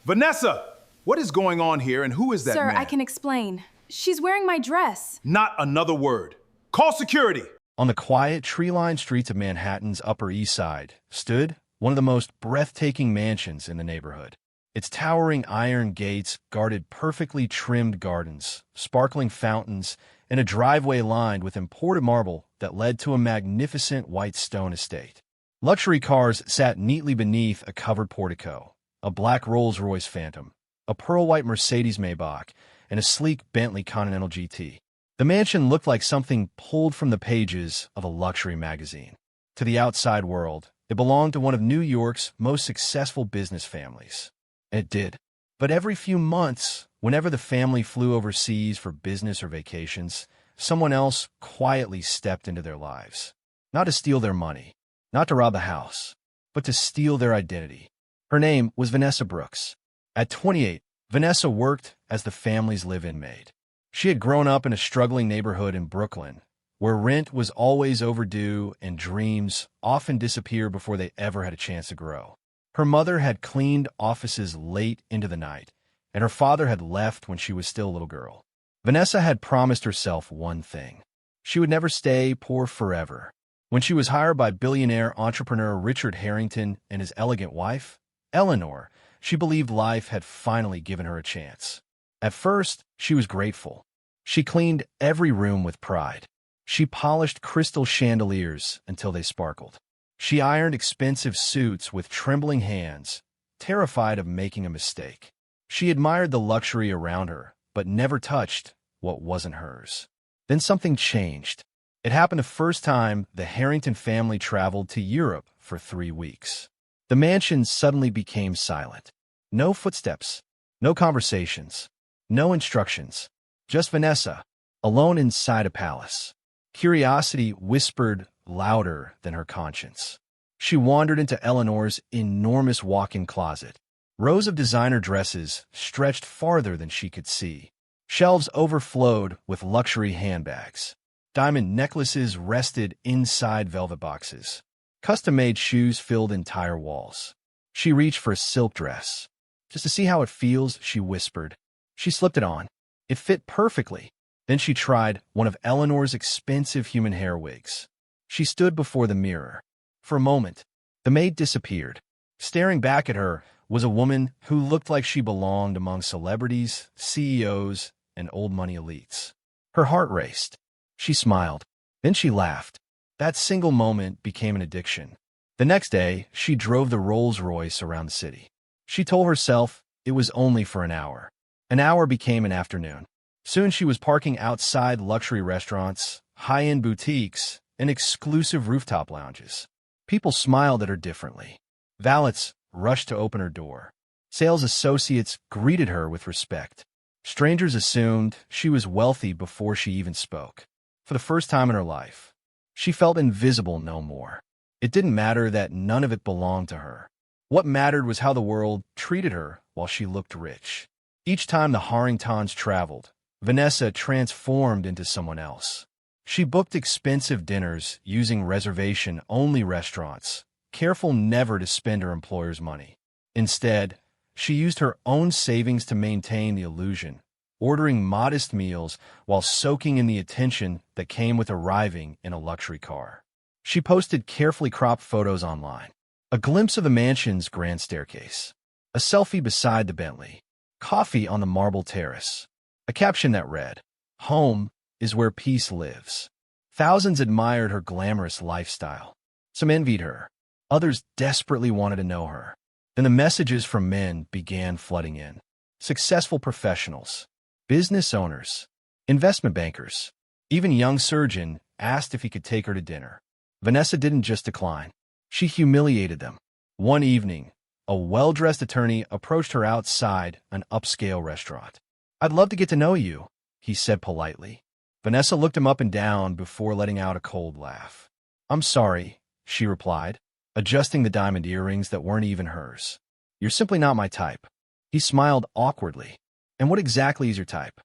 Vanessa! What is going on here and who is that Sir, man? I can explain. She's wearing my dress. Not another word. Call security! On the quiet, tree-lined streets of Manhattan's Upper East Side stood one of the most breathtaking mansions in the neighborhood. Its towering iron gates guarded perfectly trimmed gardens, sparkling fountains, and a driveway lined with imported marble that led to a magnificent white stone estate. Luxury cars sat neatly beneath a covered portico, a black Rolls-Royce Phantom, a pearl-white Mercedes Maybach, and a sleek Bentley Continental GT. The mansion looked like something pulled from the pages of a luxury magazine. To the outside world, it belonged to one of New York's most successful business families. It did. But every few months, whenever the family flew overseas for business or vacations, someone else quietly stepped into their lives. Not to steal their money, not to rob the house, but to steal their identity. Her name was Vanessa Brooks. At 28, Vanessa worked as the family's live-in maid. She had grown up in a struggling neighborhood in Brooklyn, where rent was always overdue and dreams often disappeared before they ever had a chance to grow. Her mother had cleaned offices late into the night, and her father had left when she was still a little girl. Vanessa had promised herself one thing. She would never stay poor forever. When she was hired by billionaire entrepreneur Richard Harrington and his elegant wife, Eleanor, she believed life had finally given her a chance. At first, she was grateful. She cleaned every room with pride. She polished crystal chandeliers until they sparkled. She ironed expensive suits with trembling hands, terrified of making a mistake. She admired the luxury around her, but never touched what wasn't hers. Then something changed. It happened the first time the Harrington family traveled to Europe for 3 weeks. The mansion suddenly became silent. No footsteps, no conversations, no instructions. Just Vanessa, alone inside a palace. Curiosity whispered louder than her conscience. She wandered into Eleanor's enormous walk-in closet. Rows of designer dresses stretched farther than she could see. Shelves overflowed with luxury handbags. Diamond necklaces rested inside velvet boxes. Custom-made shoes filled entire walls. She reached for a silk dress. Just to see how it feels, she whispered. She slipped it on. It fit perfectly. Then she tried one of Eleanor's expensive human hair wigs. She stood before the mirror. For a moment, the maid disappeared. Staring back at her was a woman who looked like she belonged among celebrities, CEOs, and old money elites. Her heart raced. She smiled. Then she laughed. That single moment became an addiction. The next day, she drove the Rolls-Royce around the city. She told herself it was only for an hour. An hour became an afternoon. Soon she was parking outside luxury restaurants, high-end boutiques, and exclusive rooftop lounges. People smiled at her differently. Valets rushed to open her door. Sales associates greeted her with respect. Strangers assumed she was wealthy before she even spoke. For the first time in her life, she felt invisible no more. It didn't matter that none of it belonged to her. What mattered was how the world treated her while she looked rich. Each time the Harringtons traveled, Vanessa transformed into someone else. She booked expensive dinners using reservation-only restaurants, careful never to spend her employer's money. Instead, she used her own savings to maintain the illusion, ordering modest meals while soaking in the attention that came with arriving in a luxury car. She posted carefully cropped photos online. A glimpse of the mansion's grand staircase. A selfie beside the Bentley. Coffee on the marble terrace. A caption that read, "Home is where peace lives." Thousands admired her glamorous lifestyle. Some envied her. Others desperately wanted to know her. Then the messages from men began flooding in. Successful professionals, business owners, investment bankers, even a young surgeon asked if he could take her to dinner. Vanessa didn't just decline. She humiliated them. One evening, a well-dressed attorney approached her outside an upscale restaurant. "I'd love to get to know you," he said politely. Vanessa looked him up and down before letting out a cold laugh. "I'm sorry," she replied, adjusting the diamond earrings that weren't even hers. "You're simply not my type." He smiled awkwardly. "And what exactly is your type?"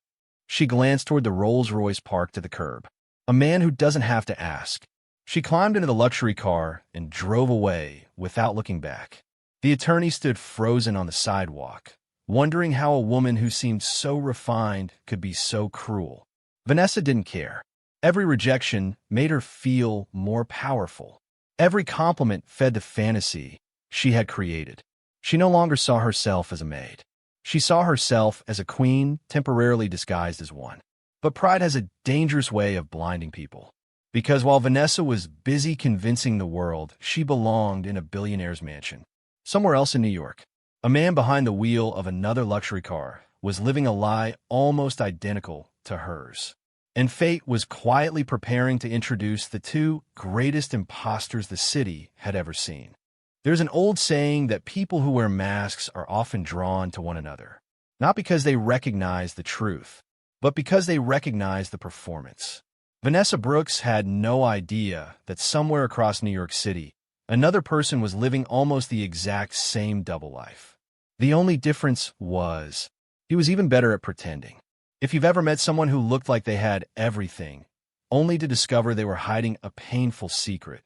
She glanced toward the Rolls-Royce parked to the curb. "A man who doesn't have to ask." She climbed into the luxury car and drove away without looking back. The attorney stood frozen on the sidewalk, wondering how a woman who seemed so refined could be so cruel. Vanessa didn't care. Every rejection made her feel more powerful. Every compliment fed the fantasy she had created. She no longer saw herself as a maid. She saw herself as a queen temporarily disguised as one. But pride has a dangerous way of blinding people. Because while Vanessa was busy convincing the world she belonged in a billionaire's mansion, somewhere else in New York, a man behind the wheel of another luxury car was living a lie almost identical to hers. And fate was quietly preparing to introduce the two greatest imposters the city had ever seen. There's an old saying that people who wear masks are often drawn to one another, not because they recognize the truth, but because they recognize the performance. Vanessa Brooks had no idea that somewhere across New York City, another person was living almost the exact same double life. The only difference was, he was even better at pretending. If you've ever met someone who looked like they had everything, only to discover they were hiding a painful secret,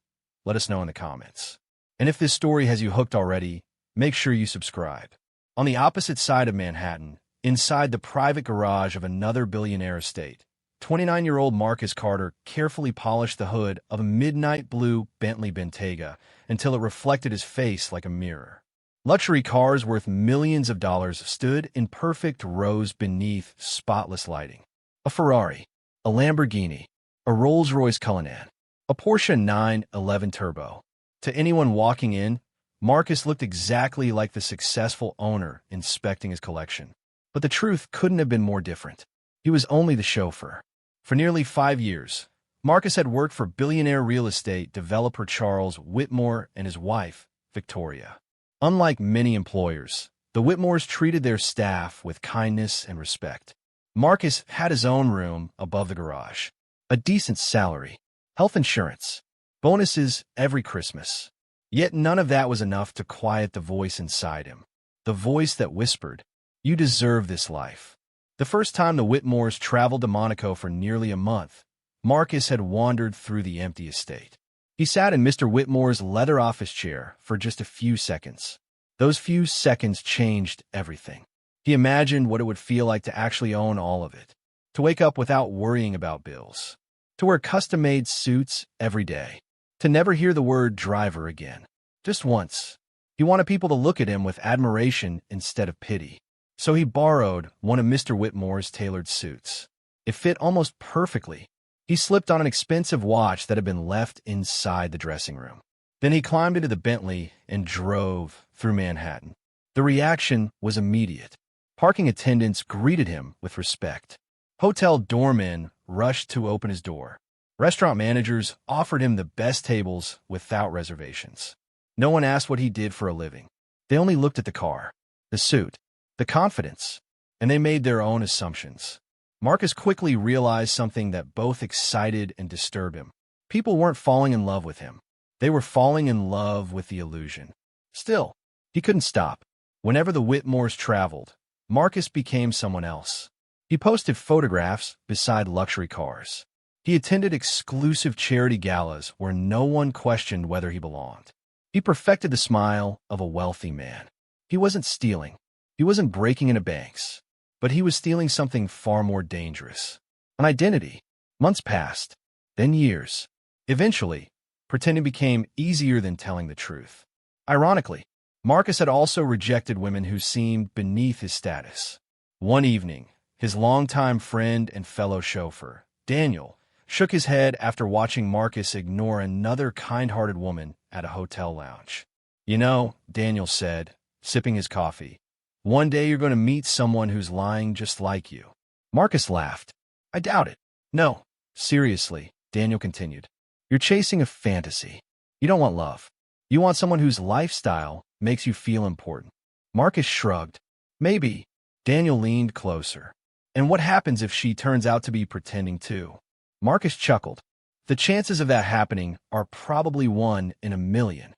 let us know in the comments. And if this story has you hooked already, make sure you subscribe. On the opposite side of Manhattan, inside the private garage of another billionaire estate, 29-year-old Marcus Carter carefully polished the hood of a midnight blue Bentley Bentayga until it reflected his face like a mirror. Luxury cars worth millions of dollars stood in perfect rows beneath spotless lighting. A Ferrari, a Lamborghini, a Rolls-Royce Cullinan, a Porsche 911 Turbo. To anyone walking in, Marcus looked exactly like the successful owner inspecting his collection. But the truth couldn't have been more different. He was only the chauffeur. For nearly 5 years, Marcus had worked for billionaire real estate developer Charles Whitmore and his wife, Victoria. Unlike many employers, the Whitmores treated their staff with kindness and respect. Marcus had his own room above the garage, a decent salary, health insurance, bonuses every Christmas. Yet none of that was enough to quiet the voice inside him, the voice that whispered, "You deserve this life." The first time the Whitmores traveled to Monaco for nearly a month, Marcus had wandered through the empty estate. He sat in Mr. Whitmore's leather office chair for just a few seconds. Those few seconds changed everything. He imagined what it would feel like to actually own all of it, to wake up without worrying about bills, to wear custom-made suits every day, to never hear the word driver again. Just once. He wanted people to look at him with admiration instead of pity. So he borrowed one of Mr. Whitmore's tailored suits. It fit almost perfectly. He slipped on an expensive watch that had been left inside the dressing room. Then he climbed into the Bentley and drove through Manhattan. The reaction was immediate. Parking attendants greeted him with respect. Hotel doormen rushed to open his door. Restaurant managers offered him the best tables without reservations. No one asked what he did for a living. They only looked at the car, the suit, the confidence, and they made their own assumptions. Marcus quickly realized something that both excited and disturbed him. People weren't falling in love with him. They were falling in love with the illusion. Still, he couldn't stop. Whenever the Whitmores traveled, Marcus became someone else. He posted photographs beside luxury cars. He attended exclusive charity galas where no one questioned whether he belonged. He perfected the smile of a wealthy man. He wasn't stealing. He wasn't breaking into banks. But he was stealing something far more dangerous. An identity. Months passed, then years. Eventually, pretending became easier than telling the truth. Ironically, Marcus had also rejected women who seemed beneath his status. One evening, his longtime friend and fellow chauffeur, Daniel, shook his head after watching Marcus ignore another kind-hearted woman at a hotel lounge. "You know," Daniel said, sipping his coffee, "one day you're going to meet someone who's lying just like you." Marcus laughed. "I doubt it." "No, seriously," Daniel continued. "You're chasing a fantasy. You don't want love. You want someone whose lifestyle makes you feel important." Marcus shrugged. "Maybe." Daniel leaned closer. "And what happens if she turns out to be pretending too?" Marcus chuckled. "The chances of that happening are probably 1 in a million."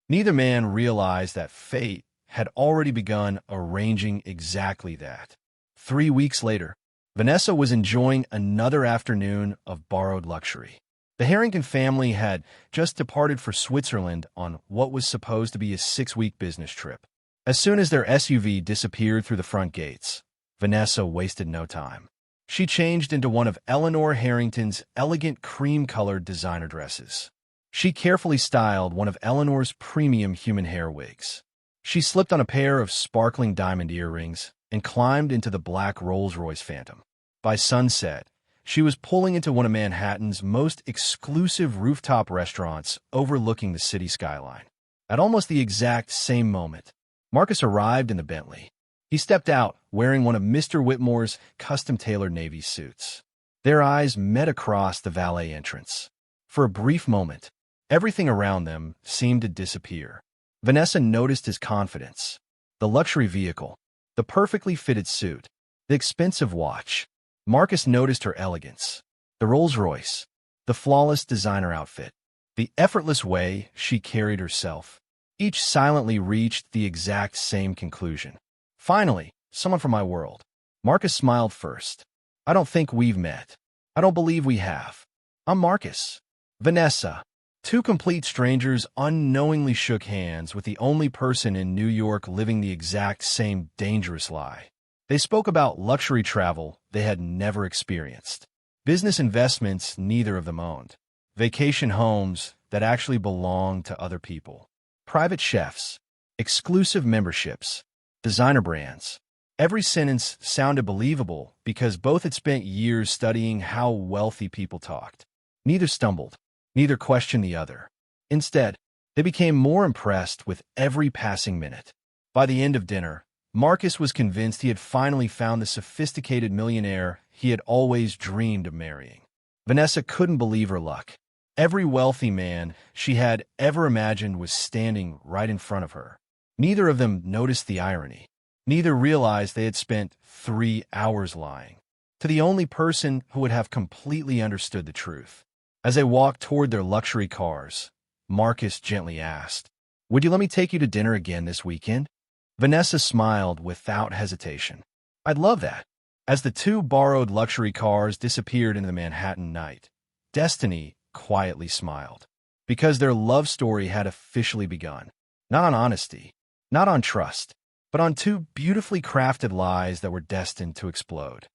Neither man realized that fate had already begun arranging exactly that. 3 weeks later, Vanessa was enjoying another afternoon of borrowed luxury. The Harrington family had just departed for Switzerland on what was supposed to be a 6-week business trip. As soon as their SUV disappeared through the front gates, Vanessa wasted no time. She changed into one of Eleanor Harrington's elegant cream-colored designer dresses. She carefully styled one of Eleanor's premium human hair wigs. She slipped on a pair of sparkling diamond earrings and climbed into the black Rolls-Royce Phantom. By sunset, she was pulling into one of Manhattan's most exclusive rooftop restaurants overlooking the city skyline. At almost the exact same moment, Marcus arrived in the Bentley. He stepped out, wearing one of Mr. Whitmore's custom-tailored navy suits. Their eyes met across the valet entrance. For a brief moment, everything around them seemed to disappear. Vanessa noticed his confidence, the luxury vehicle, the perfectly fitted suit, the expensive watch. Marcus noticed her elegance, the Rolls-Royce, the flawless designer outfit, the effortless way she carried herself. Each silently reached the exact same conclusion. Finally, someone from my world. Marcus smiled first. I don't think we've met. I don't believe we have. I'm Marcus. Vanessa. Two complete strangers unknowingly shook hands with the only person in New York living the exact same dangerous lie. They spoke about luxury travel they had never experienced, business investments neither of them owned, vacation homes that actually belonged to other people, private chefs, exclusive memberships, designer brands. Every sentence sounded believable because both had spent years studying how wealthy people talked. Neither stumbled, neither questioned the other. Instead, they became more impressed with every passing minute. By the end of dinner, Marcus was convinced he had finally found the sophisticated millionaire he had always dreamed of marrying. Vanessa couldn't believe her luck. Every wealthy man she had ever imagined was standing right in front of her. Neither of them noticed the irony. Neither realized they had spent 3 hours lying to the only person who would have completely understood the truth. As they walked toward their luxury cars, Marcus gently asked, "Would you let me take you to dinner again this weekend?" Vanessa smiled without hesitation. "I'd love that." As the two borrowed luxury cars disappeared into the Manhattan night, destiny quietly smiled, because their love story had officially begun. Not on honesty, not on trust, but on two beautifully crafted lies that were destined to explode.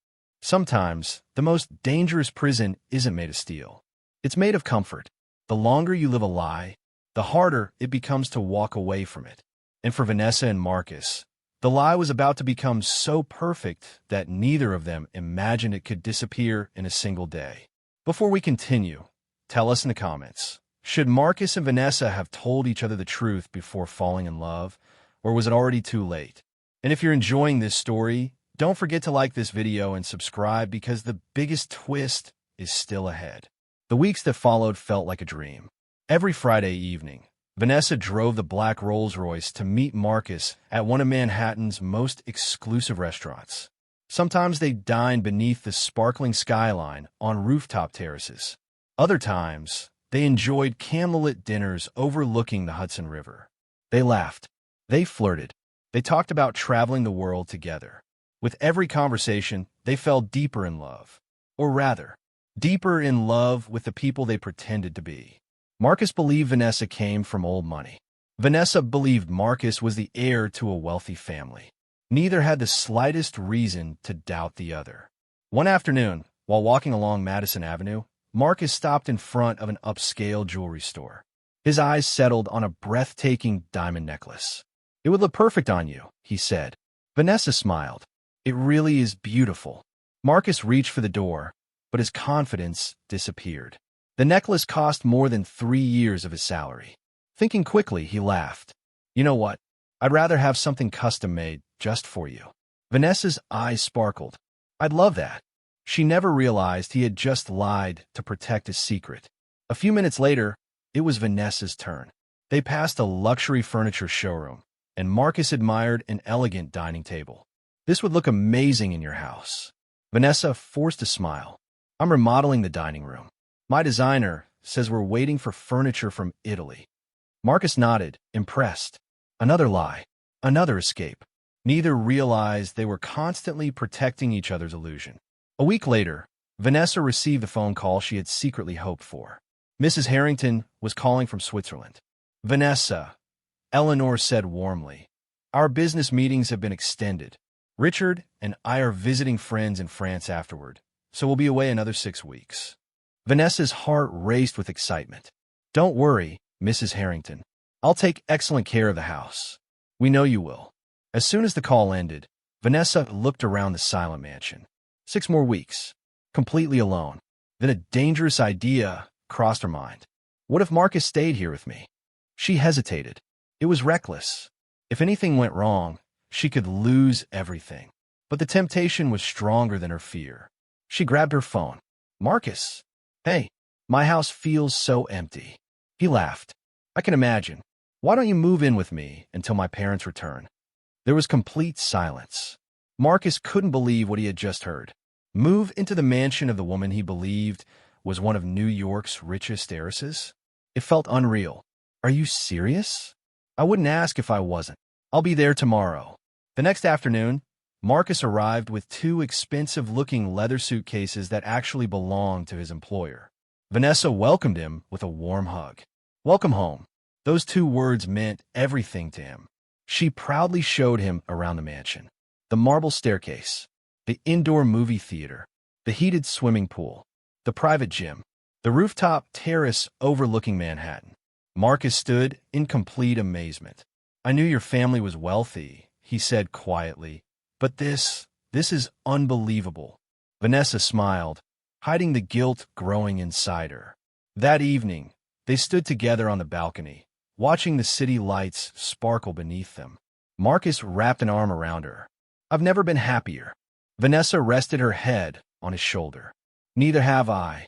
Sometimes, the most dangerous prison isn't made of steel. It's made of comfort. The longer you live a lie, the harder it becomes to walk away from it. And for Vanessa and Marcus, the lie was about to become so perfect that neither of them imagined it could disappear in a single day. Before we continue, tell us in the comments, should Marcus and Vanessa have told each other the truth before falling in love, or was it already too late? And if you're enjoying this story, don't forget to like this video and subscribe because the biggest twist is still ahead. The weeks that followed felt like a dream. Every Friday evening, Vanessa drove the black Rolls-Royce to meet Marcus at one of Manhattan's most exclusive restaurants. Sometimes they dined beneath the sparkling skyline on rooftop terraces. Other times, they enjoyed candlelit dinners overlooking the Hudson River. They laughed. They flirted. They talked about traveling the world together. With every conversation, they fell deeper in love. Or rather, deeper in love with the people they pretended to be. Marcus believed Vanessa came from old money. Vanessa believed Marcus was the heir to a wealthy family. Neither had the slightest reason to doubt the other. One afternoon, while walking along Madison Avenue, Marcus stopped in front of an upscale jewelry store. His eyes settled on a breathtaking diamond necklace. "It would look perfect on you," he said. Vanessa smiled. "It really is beautiful." Marcus reached for the door, but his confidence disappeared. The necklace cost more than 3 years of his salary. Thinking quickly, he laughed. "You know what? I'd rather have something custom-made just for you." Vanessa's eyes sparkled. "I'd love that." She never realized he had just lied to protect his secret. A few minutes later, it was Vanessa's turn. They passed a luxury furniture showroom, and Marcus admired an elegant dining table. "This would look amazing in your house." Vanessa forced a smile. "I'm remodeling the dining room. My designer says we're waiting for furniture from Italy." Marcus nodded, impressed. Another lie. Another escape. Neither realized they were constantly protecting each other's illusion. A week later, Vanessa received the phone call she had secretly hoped for. Mrs. Harrington was calling from Switzerland. "Vanessa," Eleanor said warmly, Our business meetings have been extended. Richard and I are visiting friends in France afterward, so we'll be away another 6 weeks. Vanessa's heart raced with excitement. Don't worry, Mrs. Harrington. I'll take excellent care of the house. We know you will. As soon as the call ended, Vanessa looked around the silent mansion. 6 more weeks, completely alone. Then a dangerous idea crossed her mind. What if Marcus stayed here with me? She hesitated. It was reckless. If anything went wrong, she could lose everything. But the temptation was stronger than her fear. She grabbed her phone. Marcus, hey, my house feels so empty. He laughed. I can imagine. Why don't you move in with me until my parents return? There was complete silence. Marcus couldn't believe what he had just heard. Move into the mansion of the woman he believed was one of New York's richest heiresses? It felt unreal. Are you serious? I wouldn't ask if I wasn't. I'll be there tomorrow. The next afternoon, Marcus arrived with 2 expensive-looking leather suitcases that actually belonged to his employer. Vanessa welcomed him with a warm hug. Welcome home. Those 2 words meant everything to him. She proudly showed him around the mansion. The marble staircase, the indoor movie theater, the heated swimming pool, the private gym, the rooftop terrace overlooking Manhattan. Marcus stood in complete amazement. I knew your family was wealthy, he said quietly, but this is unbelievable. Vanessa smiled, hiding the guilt growing inside her. That evening, they stood together on the balcony, watching the city lights sparkle beneath them. Marcus wrapped an arm around her. I've never been happier. Vanessa rested her head on his shoulder. Neither have I.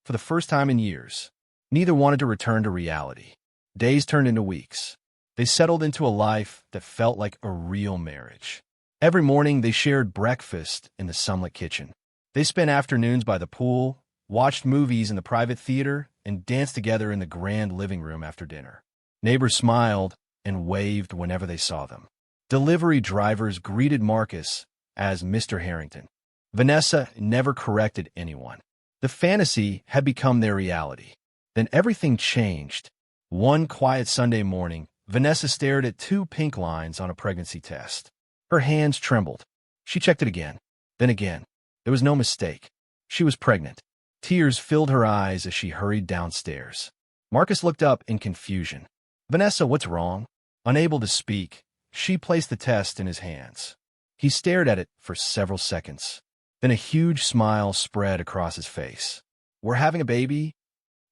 For the first time in years, neither wanted to return to reality. Days turned into weeks. They settled into a life that felt like a real marriage. Every morning, they shared breakfast in the sunlit kitchen. They spent afternoons by the pool, watched movies in the private theater, and danced together in the grand living room after dinner. Neighbors smiled and waved whenever they saw them. Delivery drivers greeted Marcus as Mr. Harrington. Vanessa never corrected anyone. The fantasy had become their reality. Then everything changed. One quiet Sunday morning, Vanessa stared at 2 pink lines on a pregnancy test. Her hands trembled. She checked it again, then again. There was no mistake. She was pregnant. Tears filled her eyes as she hurried downstairs. Marcus looked up in confusion. Vanessa, what's wrong? Unable to speak, she placed the test in his hands. He stared at it for several seconds. Then a huge smile spread across his face. We're having a baby?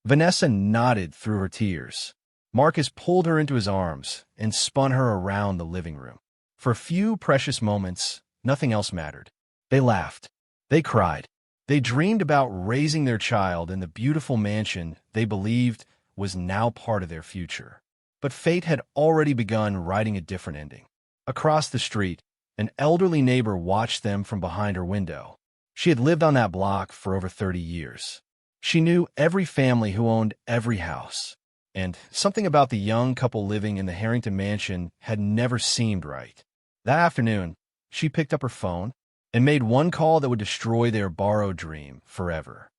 Vanessa nodded through her tears. Marcus pulled her into his arms and spun her around the living room. For a few precious moments, nothing else mattered. They laughed. They cried. They dreamed about raising their child in the beautiful mansion they believed was now part of their future. But fate had already begun writing a different ending. Across the street, an elderly neighbor watched them from behind her window. She had lived on that block for over 30 years. She knew every family who owned every house. And something about the young couple living in the Harrington mansion had never seemed right. That afternoon, she picked up her phone and made one call that would destroy their borrowed dream forever.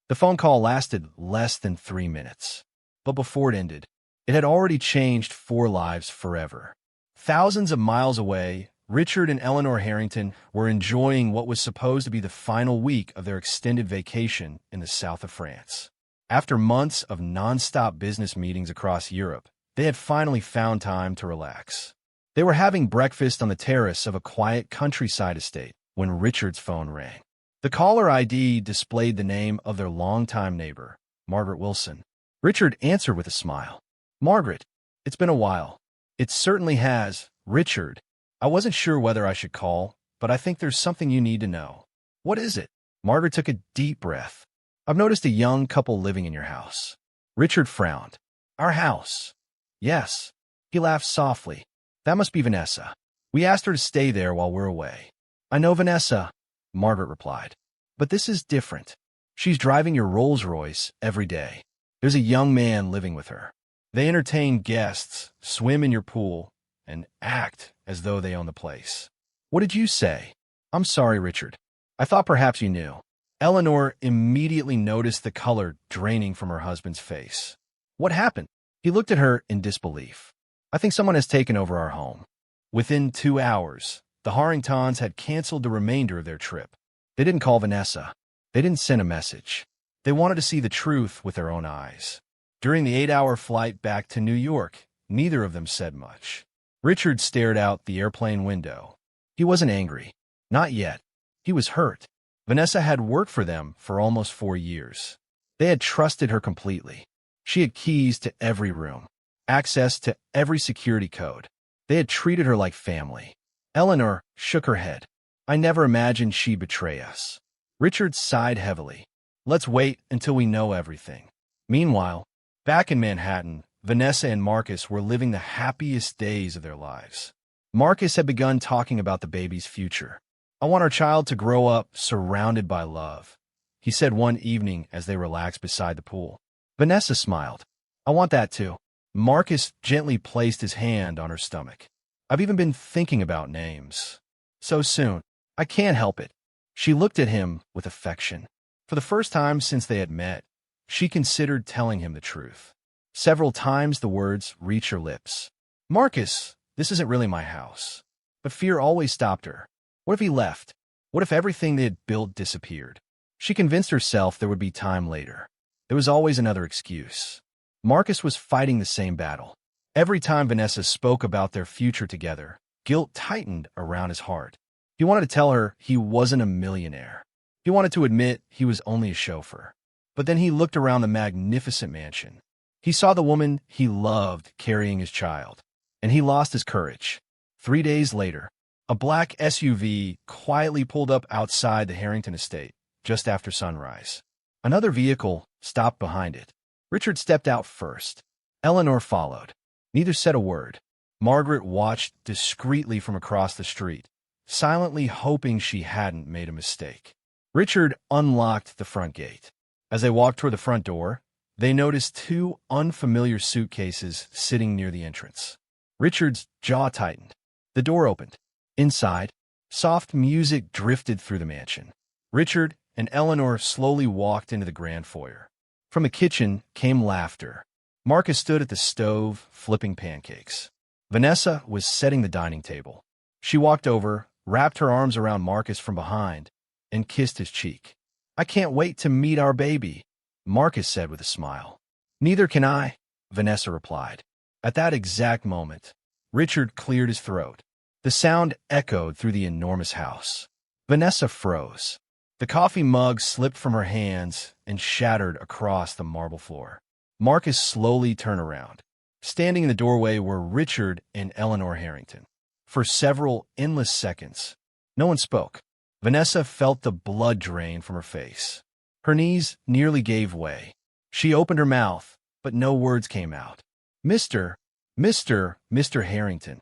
The phone call lasted less than 3 minutes. But before it ended, it had already changed 4 lives forever. Thousands of miles away, Richard and Eleanor Harrington were enjoying what was supposed to be the final week of their extended vacation in the south of France. After months of non-stop business meetings across Europe, they had finally found time to relax. They were having breakfast on the terrace of a quiet countryside estate when Richard's phone rang. The caller ID displayed the name of their longtime neighbor, Margaret Wilson. Richard answered with a smile. Margaret, it's been a while. It certainly has, Richard. I wasn't sure whether I should call, but I think there's something you need to know. What is it? Margaret took a deep breath. I've noticed a young couple living in your house. Richard frowned. Our house? Yes. He laughed softly. That must be Vanessa. We asked her to stay there while we're away. I know Vanessa, Margaret replied. But this is different. She's driving your Rolls-Royce every day. There's a young man living with her. They entertain guests, swim in your pool, and act as though they own the place. What did you say? I'm sorry, Richard. I thought perhaps you knew. Eleanor immediately noticed the color draining from her husband's face. What happened? He looked at her in disbelief. I think someone has taken over our home. Within 2 hours, the Harringtons had canceled the remainder of their trip. They didn't call Vanessa. They didn't send a message. They wanted to see the truth with their own eyes. During the 8-hour flight back to New York, neither of them said much. Richard stared out the airplane window. He wasn't angry. Not yet. He was hurt. Vanessa had worked for them for almost 4 years. They had trusted her completely. She had keys to every room, access to every security code. They had treated her like family. Eleanor shook her head. I never imagined she'd betray us. Richard sighed heavily. Let's wait until we know everything. Meanwhile, back in Manhattan, Vanessa and Marcus were living the happiest days of their lives. Marcus had begun talking about the baby's future. I want our child to grow up surrounded by love, he said one evening as they relaxed beside the pool. Vanessa smiled. I want that too. Marcus gently placed his hand on her stomach. I've even been thinking about names. So soon. I can't help it. She looked at him with affection. For the first time since they had met, she considered telling him the truth. Several times the words reached her lips. Marcus, this isn't really my house. But fear always stopped her. What if he left? What if everything they had built disappeared? She convinced herself there would be time later. There was always another excuse. Marcus was fighting the same battle. Every time Vanessa spoke about their future together, guilt tightened around his heart. He wanted to tell her he wasn't a millionaire. He wanted to admit he was only a chauffeur. But then he looked around the magnificent mansion. He saw the woman he loved carrying his child, and he lost his courage. 3 days later, a black SUV quietly pulled up outside the Harrington estate just after sunrise. Another vehicle stopped behind it. Richard stepped out first. Eleanor followed. Neither said a word. Margaret watched discreetly from across the street, silently hoping she hadn't made a mistake. Richard unlocked the front gate. As they walked toward the front door, they noticed 2 unfamiliar suitcases sitting near the entrance. Richard's jaw tightened. The door opened. Inside, soft music drifted through the mansion. Richard and Eleanor slowly walked into the grand foyer. From the kitchen came laughter. Marcus stood at the stove, flipping pancakes. Vanessa was setting the dining table. She walked over, wrapped her arms around Marcus from behind, and kissed his cheek. I can't wait to meet our baby, Marcus said with a smile. Neither can I, Vanessa replied. At that exact moment, Richard cleared his throat. The sound echoed through the enormous house. Vanessa froze. The coffee mug slipped from her hands and shattered across the marble floor. Marcus slowly turned around. Standing in the doorway were Richard and Eleanor Harrington. For several endless seconds, no one spoke. Vanessa felt the blood drain from her face. Her knees nearly gave way. She opened her mouth, but no words came out. Mr. Harrington.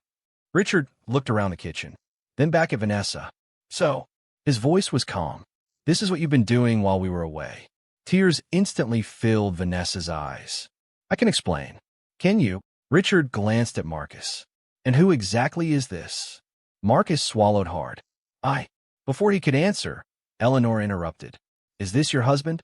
Richard looked around the kitchen, then back at Vanessa. So, his voice was calm. This is what you've been doing while we were away. Tears instantly filled Vanessa's eyes. I can explain. Can you? Richard glanced at Marcus. And who exactly is this? Marcus swallowed hard. Before he could answer, Eleanor interrupted. Is this your husband?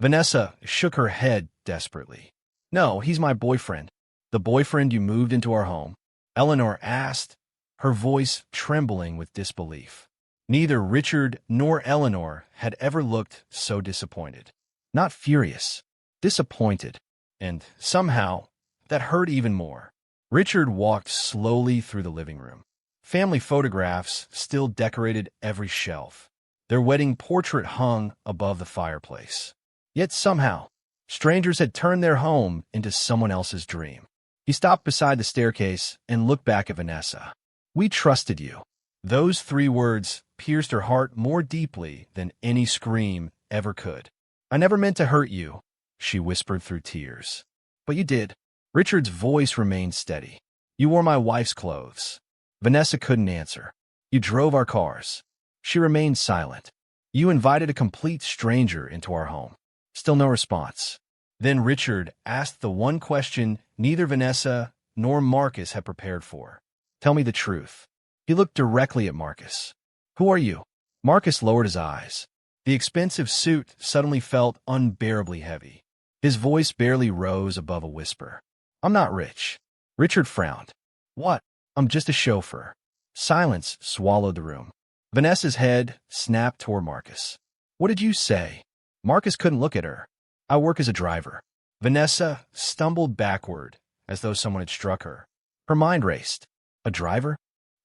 Vanessa shook her head desperately. No, he's my boyfriend. The boyfriend you moved into our home? Eleanor asked, her voice trembling with disbelief. Neither Richard nor Eleanor had ever looked so disappointed. Not furious, disappointed, and somehow that hurt even more. Richard walked slowly through the living room. Family photographs still decorated every shelf. Their wedding portrait hung above the fireplace. Yet somehow, strangers had turned their home into someone else's dream. He stopped beside the staircase and looked back at Vanessa. We trusted you. Those 3 words pierced her heart more deeply than any scream ever could. I never meant to hurt you, she whispered through tears. But you did. Richard's voice remained steady. You wore my wife's clothes. Vanessa couldn't answer. You drove our cars. She remained silent. You invited a complete stranger into our home. Still no response. Then Richard asked the one question neither Vanessa nor Marcus had prepared for. Tell me the truth. He looked directly at Marcus. Who are you? Marcus lowered his eyes. The expensive suit suddenly felt unbearably heavy. His voice barely rose above a whisper. I'm not rich. Richard frowned. What? I'm just a chauffeur. Silence swallowed the room. Vanessa's head snapped toward Marcus. What did you say? Marcus couldn't look at her. I work as a driver. Vanessa stumbled backward, as though someone had struck her. Her mind raced. A driver?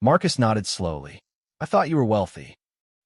Marcus nodded slowly. I thought you were wealthy.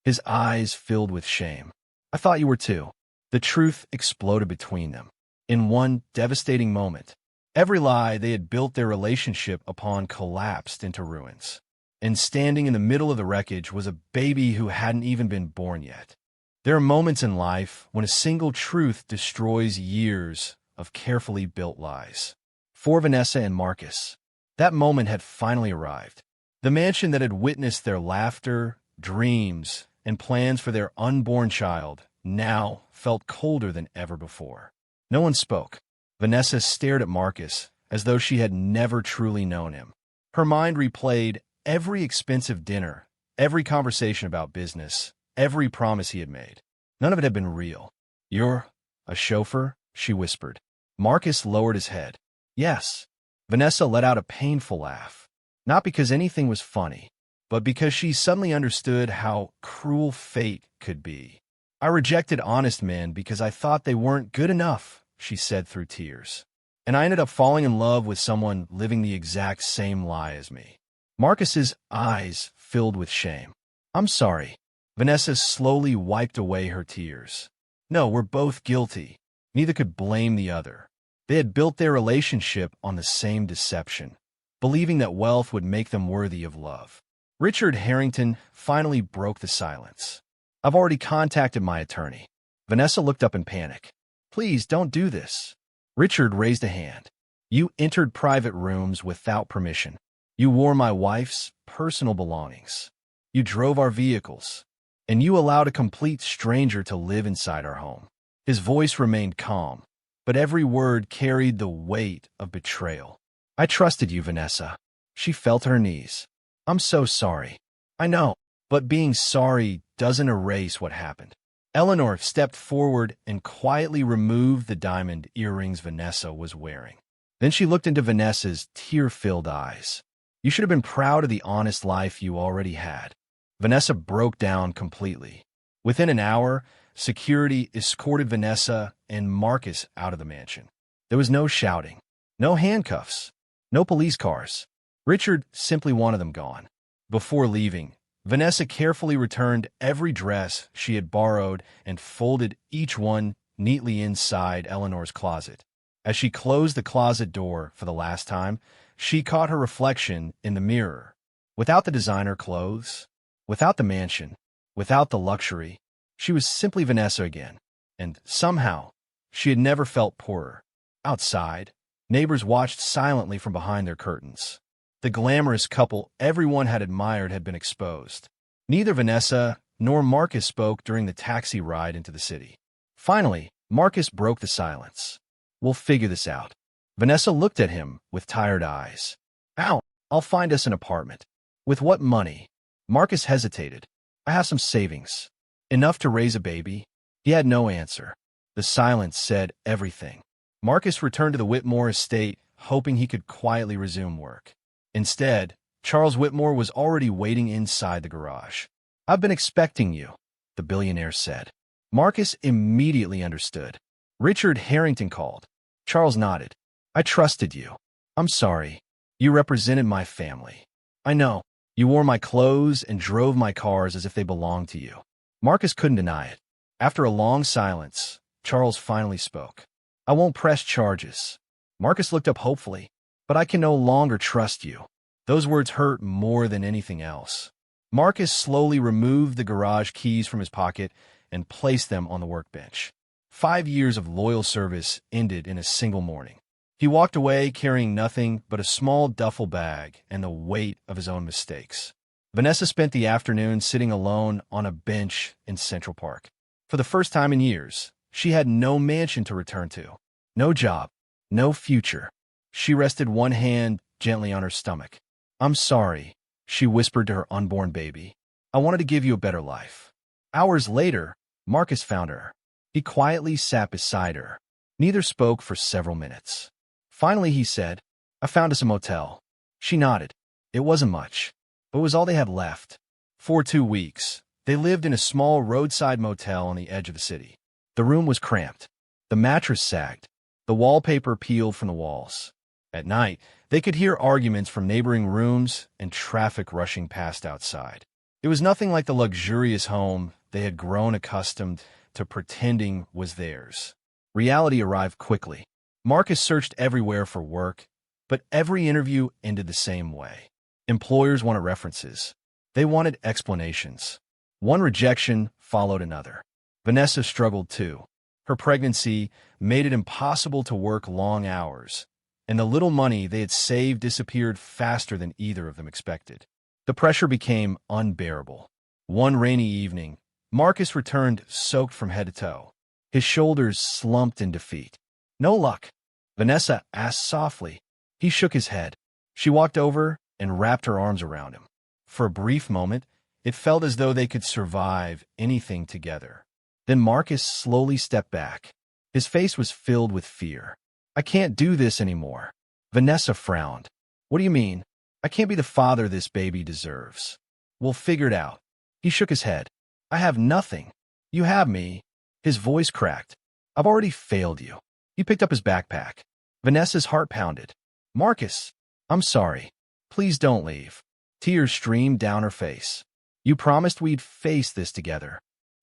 His eyes filled with shame. I thought you were too. The truth exploded between them. In one devastating moment, every lie they had built their relationship upon collapsed into ruins. And standing in the middle of the wreckage was a baby who hadn't even been born yet. There are moments in life when a single truth destroys years of carefully built lies. For Vanessa and Marcus, that moment had finally arrived. The mansion that had witnessed their laughter, dreams, and plans for their unborn child now felt colder than ever before. No one spoke. Vanessa stared at Marcus as though she had never truly known him. Her mind replayed every expensive dinner, every conversation about business, every promise he had made. None of it had been real. You're a chauffeur? She whispered. Marcus lowered his head. Yes. Vanessa let out a painful laugh. Not because anything was funny, but because she suddenly understood how cruel fate could be. I rejected honest men because I thought they weren't good enough, she said through tears. And I ended up falling in love with someone living the exact same lie as me. Marcus's eyes filled with shame. I'm sorry. Vanessa slowly wiped away her tears. No, we're both guilty. Neither could blame the other. They had built their relationship on the same deception, believing that wealth would make them worthy of love. Richard Harrington finally broke the silence. I've already contacted my attorney. Vanessa looked up in panic. Please don't do this. Richard raised a hand. You entered private rooms without permission. You wore my wife's personal belongings. You drove our vehicles. And you allowed a complete stranger to live inside our home. His voice remained calm, but every word carried the weight of betrayal. I trusted you, Vanessa. She fell to her knees. I'm so sorry. I know, but being sorry doesn't erase what happened. Eleanor stepped forward and quietly removed the diamond earrings Vanessa was wearing. Then she looked into Vanessa's tear-filled eyes. You should have been proud of the honest life you already had. Vanessa broke down completely. Within an hour, security escorted Vanessa and Marcus out of the mansion. There was no shouting, no handcuffs, no police cars. Richard simply wanted them gone. Before leaving, Vanessa carefully returned every dress she had borrowed and folded each one neatly inside Eleanor's closet. As she closed the closet door for the last time, she caught her reflection in the mirror. Without the designer clothes, without the mansion, without the luxury, she was simply Vanessa again. And somehow, she had never felt poorer. Outside, neighbors watched silently from behind their curtains. The glamorous couple everyone had admired had been exposed. Neither Vanessa nor Marcus spoke during the taxi ride into the city. Finally, Marcus broke the silence. We'll figure this out. Vanessa looked at him with tired eyes. I'll find us an apartment. With what money? Marcus hesitated. I have some savings. Enough to raise a baby? He had no answer. The silence said everything. Marcus returned to the Whitmore estate, hoping he could quietly resume work. Instead, Charles Whitmore was already waiting inside the garage. I've been expecting you, the billionaire said. Marcus immediately understood. Richard Harrington called. Charles nodded. I trusted you. I'm sorry. You represented my family. I know. You wore my clothes and drove my cars as if they belonged to you. Marcus couldn't deny it. After a long silence, Charles finally spoke. I won't press charges. Marcus looked up hopefully. But I can no longer trust you. Those words hurt more than anything else. Marcus slowly removed the garage keys from his pocket and placed them on the workbench. 5 years of loyal service ended in a single morning. He walked away carrying nothing but a small duffel bag and the weight of his own mistakes. Vanessa spent the afternoon sitting alone on a bench in Central Park. For the first time in years, she had no mansion to return to, no job, no future. She rested one hand gently on her stomach. I'm sorry, she whispered to her unborn baby. I wanted to give you a better life. Hours later, Marcus found her. He quietly sat beside her. Neither spoke for several minutes. Finally, he said, I found us a motel. She nodded. It wasn't much, but it was all they had left. For 2 weeks, they lived in a small roadside motel on the edge of the city. The room was cramped. The mattress sagged. The wallpaper peeled from the walls. At night, they could hear arguments from neighboring rooms and traffic rushing past outside. It was nothing like the luxurious home they had grown accustomed to pretending was theirs. Reality arrived quickly. Marcus searched everywhere for work, but every interview ended the same way. Employers wanted references. They wanted explanations. One rejection followed another. Vanessa struggled too. Her pregnancy made it impossible to work long hours, and the little money they had saved disappeared faster than either of them expected. The pressure became unbearable. One rainy evening, Marcus returned soaked from head to toe. His shoulders slumped in defeat. "No luck?" Vanessa asked softly. He shook his head. She walked over and wrapped her arms around him. For a brief moment, it felt as though they could survive anything together. Then Marcus slowly stepped back. His face was filled with fear. "I can't do this anymore." Vanessa frowned. "What do you mean? I can't be the father this baby deserves." "We'll figure it out." He shook his head. "I have nothing. You have me." His voice cracked. "I've already failed you." He picked up his backpack. Vanessa's heart pounded. "Marcus, I'm sorry. Please don't leave." Tears streamed down her face. "You promised we'd face this together."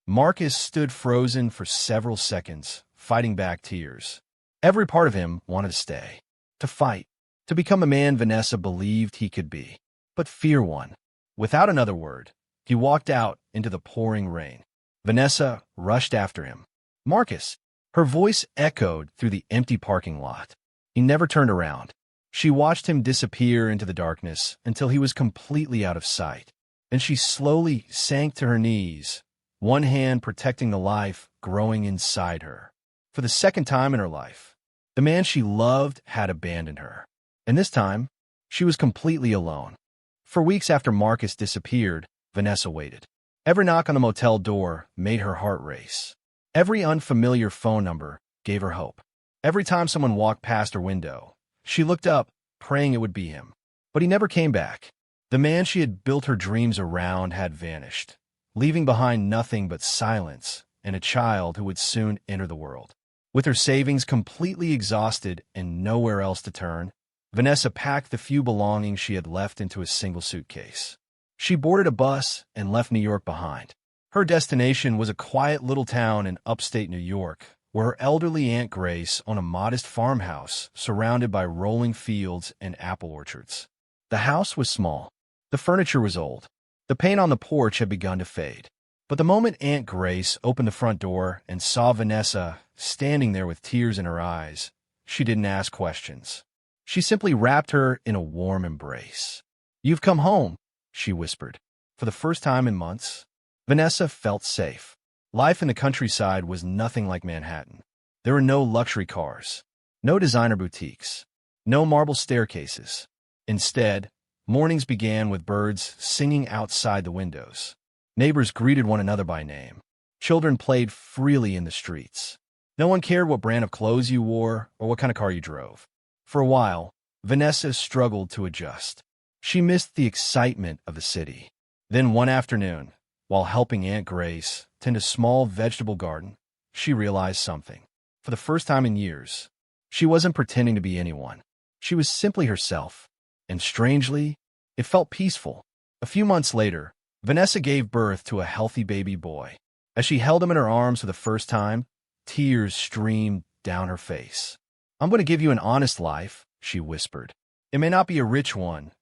Marcus stood frozen for several seconds, fighting back tears. Every part of him wanted to stay, to fight, to become the man Vanessa believed he could be. But fear won. Without another word, he walked out into the pouring rain. Vanessa rushed after him. "Marcus!" Her voice echoed through the empty parking lot. He never turned around. She watched him disappear into the darkness until he was completely out of sight. Then she slowly sank to her knees, one hand protecting the life growing inside her. For the second time in her life, the man she loved had abandoned her. And this time, she was completely alone. For weeks after Marcus disappeared, Vanessa waited. Every knock on the motel door made her heart race. Every unfamiliar phone number gave her hope. Every time someone walked past her window, she looked up, praying it would be him. But he never came back. The man she had built her dreams around had vanished, leaving behind nothing but silence and a child who would soon enter the world. With her savings completely exhausted and nowhere else to turn, Vanessa packed the few belongings she had left into a single suitcase. She boarded a bus and left New York behind. Her destination was a quiet little town in upstate New York, where her elderly Aunt Grace owned a modest farmhouse surrounded by rolling fields and apple orchards. The house was small. The furniture was old. The paint on the porch had begun to fade. But the moment Aunt Grace opened the front door and saw Vanessa standing there with tears in her eyes, she didn't ask questions. She simply wrapped her in a warm embrace. "You've come home," she whispered. For the first time in months, Vanessa felt safe. Life in the countryside was nothing like Manhattan. There were no luxury cars, no designer boutiques, no marble staircases. Instead, mornings began with birds singing outside the windows. Neighbors greeted one another by name. Children played freely in the streets. No one cared what brand of clothes you wore or what kind of car you drove. For a while, Vanessa struggled to adjust. She missed the excitement of the city. Then one afternoon, while helping Aunt Grace tend a small vegetable garden, she realized something. For the first time in years, she wasn't pretending to be anyone. She was simply herself. And strangely, it felt peaceful. A few months later, Vanessa gave birth to a healthy baby boy. As she held him in her arms for the first time, tears streamed down her face. "I'm going to give you an honest life," she whispered. "It may not be a rich one,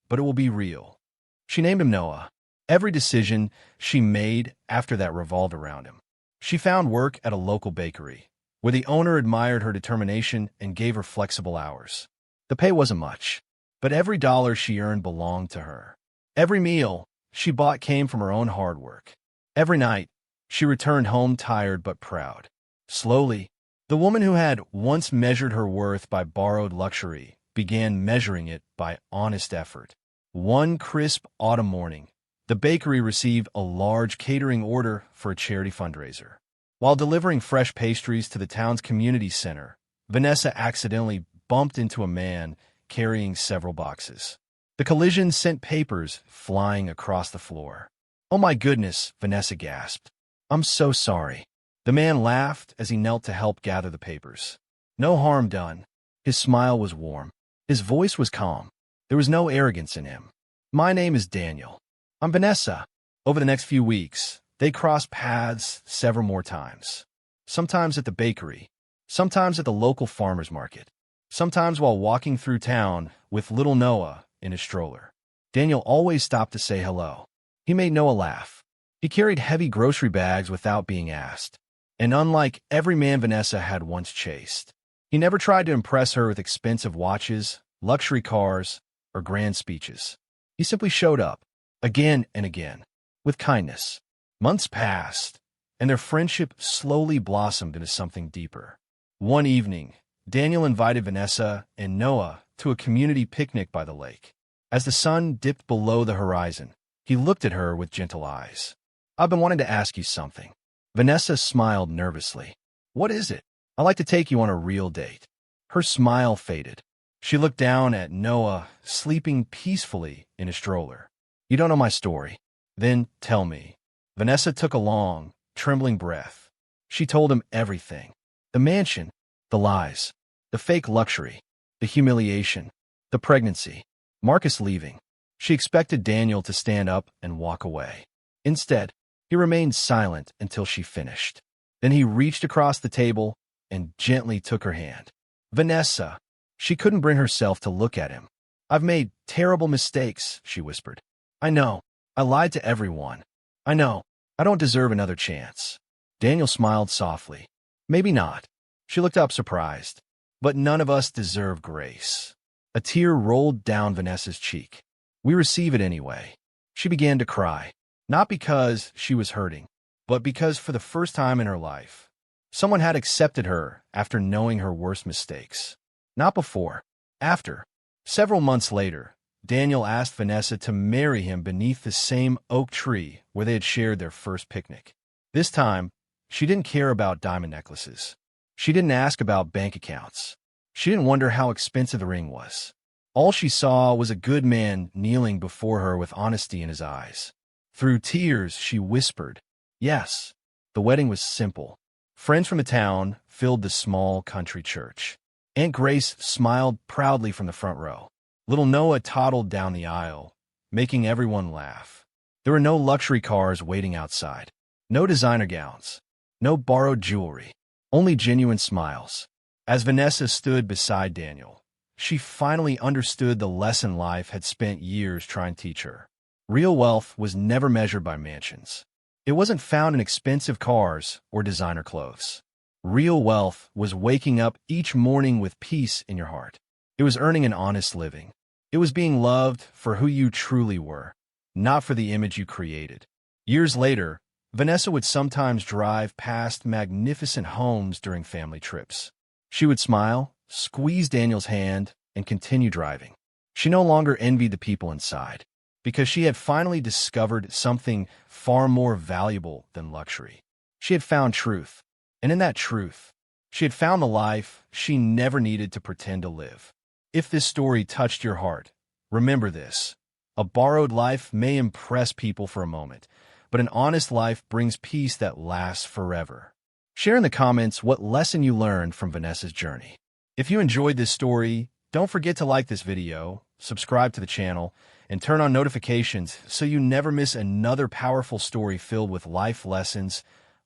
but it will be real." She named him Noah. Every decision she made after that revolved around him. She found work at a local bakery, where the owner admired her determination and gave her flexible hours. The pay wasn't much, but every dollar she earned belonged to her. Every meal she bought came from her own hard work. Every night, she returned home tired but proud. Slowly, the woman who had once measured her worth by borrowed luxury began measuring it by honest effort. One crisp autumn morning, the bakery received a large catering order for a charity fundraiser. While delivering fresh pastries to the town's community center, Vanessa accidentally bumped into a man carrying several boxes. The collision sent papers flying across the floor. "Oh my goodness," Vanessa gasped. "I'm so sorry." The man laughed as he knelt to help gather the papers. "No harm done." His smile was warm. His voice was calm. There was no arrogance in him. "My name is Daniel. I'm Vanessa." Over the next few weeks, they crossed paths several more times. Sometimes at the bakery, sometimes at the local farmer's market, sometimes while walking through town with little Noah in his stroller. Daniel always stopped to say hello. He made Noah laugh. He carried heavy grocery bags without being asked. And unlike every man Vanessa had once chased, he never tried to impress her with expensive watches, luxury cars, or grand speeches. He simply showed up, again and again, with kindness. Months passed, and their friendship slowly blossomed into something deeper. One evening, Daniel invited Vanessa and Noah to a community picnic by the lake. As the sun dipped below the horizon, he looked at her with gentle eyes. "I've been wanting to ask you something." Vanessa smiled nervously. "What is it?" "I'd like to take you on a real date." Her smile faded. She looked down at Noah, sleeping peacefully in his stroller. "You don't know my story." "Then tell me." Vanessa took a long, trembling breath. She told him everything. The mansion, the lies, the fake luxury, the humiliation, the pregnancy, Marcus leaving. She expected Daniel to stand up and walk away. Instead, he remained silent until she finished. Then he reached across the table and gently took her hand. "Vanessa." She couldn't bring herself to look at him. "I've made terrible mistakes," she whispered. "I know. I lied to everyone. I know. I don't deserve another chance." Daniel smiled softly. "Maybe not." She looked up surprised. "But none of us deserve grace." A tear rolled down Vanessa's cheek. "We receive it anyway." She began to cry, not because she was hurting, but because for the first time in her life, someone had accepted her after knowing her worst mistakes. Not before, after. Several months later, Daniel asked Vanessa to marry him beneath the same oak tree where they had shared their first picnic. This time, she didn't care about diamond necklaces. She didn't ask about bank accounts. She didn't wonder how expensive the ring was. All she saw was a good man kneeling before her with honesty in his eyes. Through tears, she whispered, "Yes." The wedding was simple. Friends from the town filled the small country church. Aunt Grace smiled proudly from the front row. Little Noah toddled down the aisle, making everyone laugh. There were no luxury cars waiting outside, no designer gowns, no borrowed jewelry, only genuine smiles. As Vanessa stood beside Daniel, she finally understood the lesson life had spent years trying to teach her. Real wealth was never measured by mansions. It wasn't found in expensive cars or designer clothes. Real wealth was waking up each morning with peace in your heart. It was earning an honest living. It was being loved for who you truly were, not for the image you created. Years later, Vanessa would sometimes drive past magnificent homes during family trips. She would smile, squeeze Daniel's hand, and continue driving. She no longer envied the people inside, because she had finally discovered something far more valuable than luxury. She had found truth. And in that truth, she had found the life she never needed to pretend to live. If this story touched your heart, remember this. A borrowed life may impress people for a moment, but an honest life brings peace that lasts forever. Share in the comments what lesson you learned from Vanessa's journey. If you enjoyed this story, don't forget to like this video, subscribe to the channel, and turn on notifications so you never miss another powerful story filled with life lessons,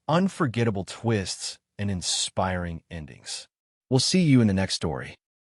unforgettable twists, and inspiring endings. We'll see you in the next story.